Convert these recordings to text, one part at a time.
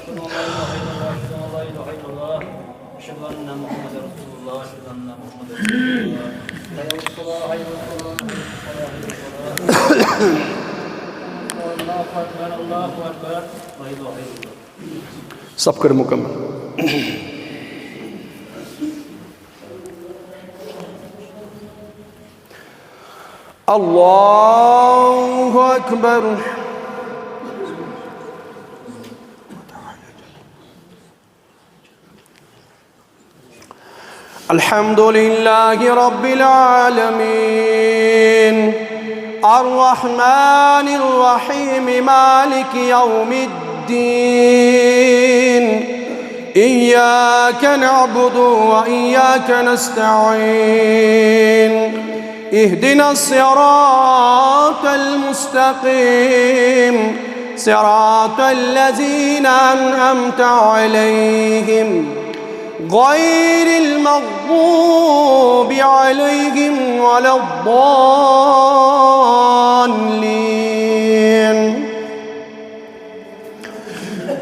أشهد أن لا إله إلا الله أشهد أن لا إله إلا الله أشهد أن محمدا رسول الله أشهد أن محمدا رسول الله حي على الصلاة حي على الصلاة حي على الصلاة الله أكبر الله أكبر لا إله إلا الله सब कर मुकम्मल। अल्लाहु अकबर। अल्हम्दुलिल्लाहि रब्बिल आलमीन अर्रहमानिर रहीम मालिकि यौमिद्दीन इय्याका नअबुदु व इय्याका नस्तईन इहदिनस सिरातल मुस्तकीम सिरातल लज़ीना अनअमता अलैहिम गैरिल मग़्दूबि अलैहिम वलद्दाल्लीन।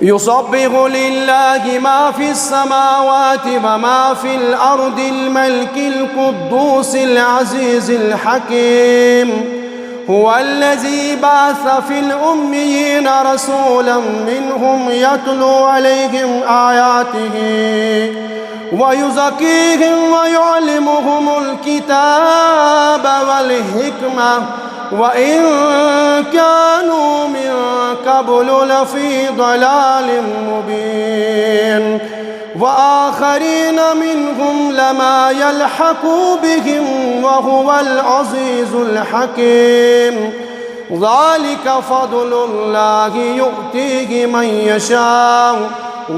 युसब्बिहु लिल्लाहि मा फिस समावाति व मा फिल अर्दिल मलिकिल कुद्दूसिल अज़ीज़िल हकीम हुवल्लज़ी बअस फिल उम्मिय्यीन रसूलन मिनहुम यतलू अलैहिम आयातिही व युज़क्कीहिम व युअल्लिमुहुमुल किताब वल हिकमा व इन कानू मिन क़ब्लु लफ़ी ज़लालिम मुबीन व आख़रीन मिनहुम लमा यल्हक़ू बिहिम व हुवल अज़ीज़ुल हकीम ज़ालिक फ़ज़्लुल्लाहि युअतीहि मन यशाअ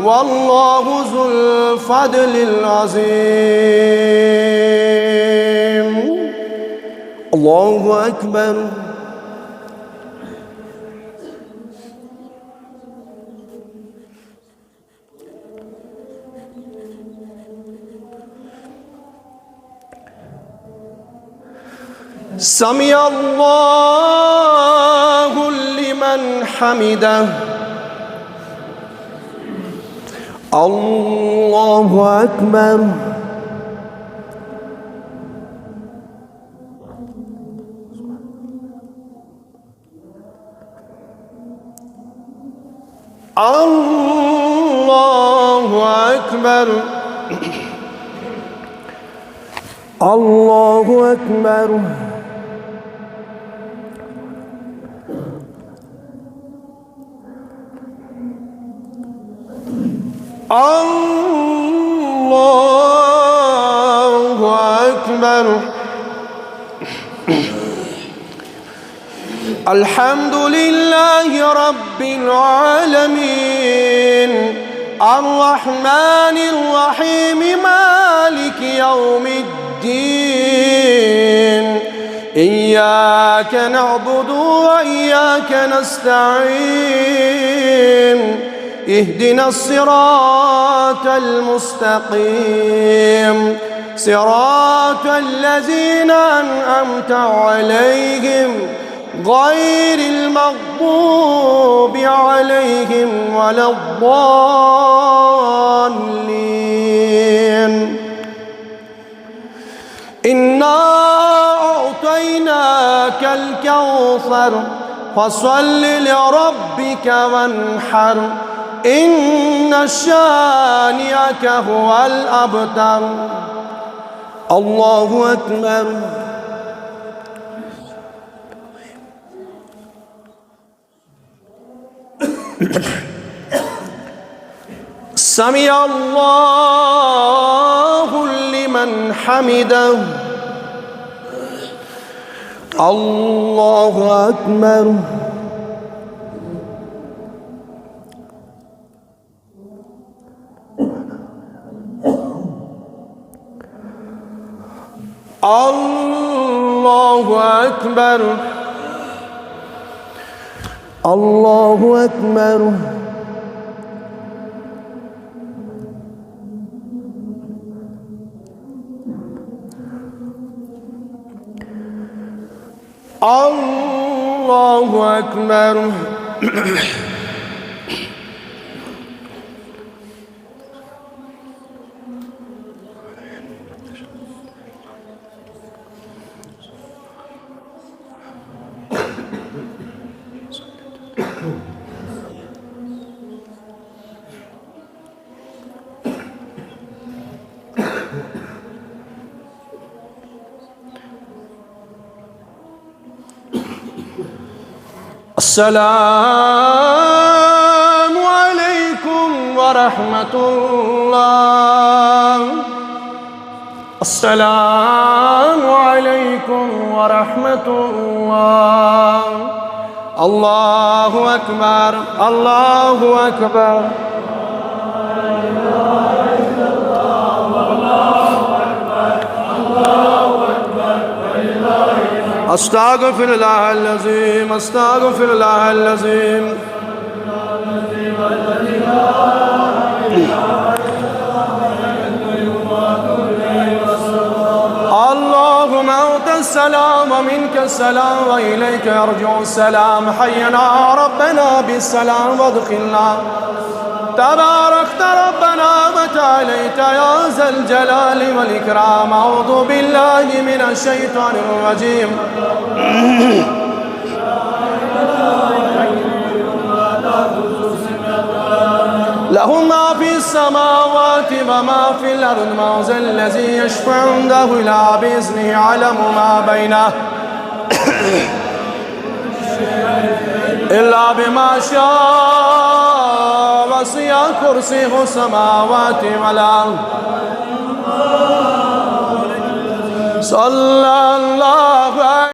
वल्लाहु ज़ुल फ़ज़्लिल अज़ीम। अल्लाहु अकबर। समी अल्लाहु लिमन हमिदह। अल्लाहु अकबर। अल्लाहु अकबर। अल्लाहु अकबर। अल्लाहु अकबर। अल्हम्दुलिल्लाहि रब्बिल आलमीन अर्रहमानिर रहीम मालिकि यौमिद्दीन इय्याका नअबुदु व इय्याका नस्तईन इहदिनस सिरातल मुस्तकीम सिरातल लज़ीना अनअमता अलैहिम गैरिल मग़्दूबि अलैहिम वलद्दाल्लीन। इन्ना अअतैनाकल कौसर फसल्लि लिरब्बिका वन्हर इन्न शानिअका हुवल अबतर। अल्लाहु अकबर। समी अल्लाहु लिमन हमिदह। अल्लाहु अकबर। अल्लाहु अकबर। अल्लाहु अकबर। अल्लाहु अकबर। السلام عليكم ورحمة الله. السلام عليكم ورحمة الله. الله أكبر الله أكبر. أستغفر الله العظيم أستغفر الله العظيم. اللهم أنت السلام ومنك السلام وإليك يرجع السلام. حينا ربنا بالسلام وادخلنا. تباركت ربنا وتعاليت يا ذا الجلال والإكرام. أعوذ بالله من الشيطان الرجيم. له ما في السماوات وما في الأرض. من ذا الذي يشفع عنده إلا بإذنه. يعلم ما بينه إلا بما شاء. وسع كرسيه السماوات والأرض. صلى الله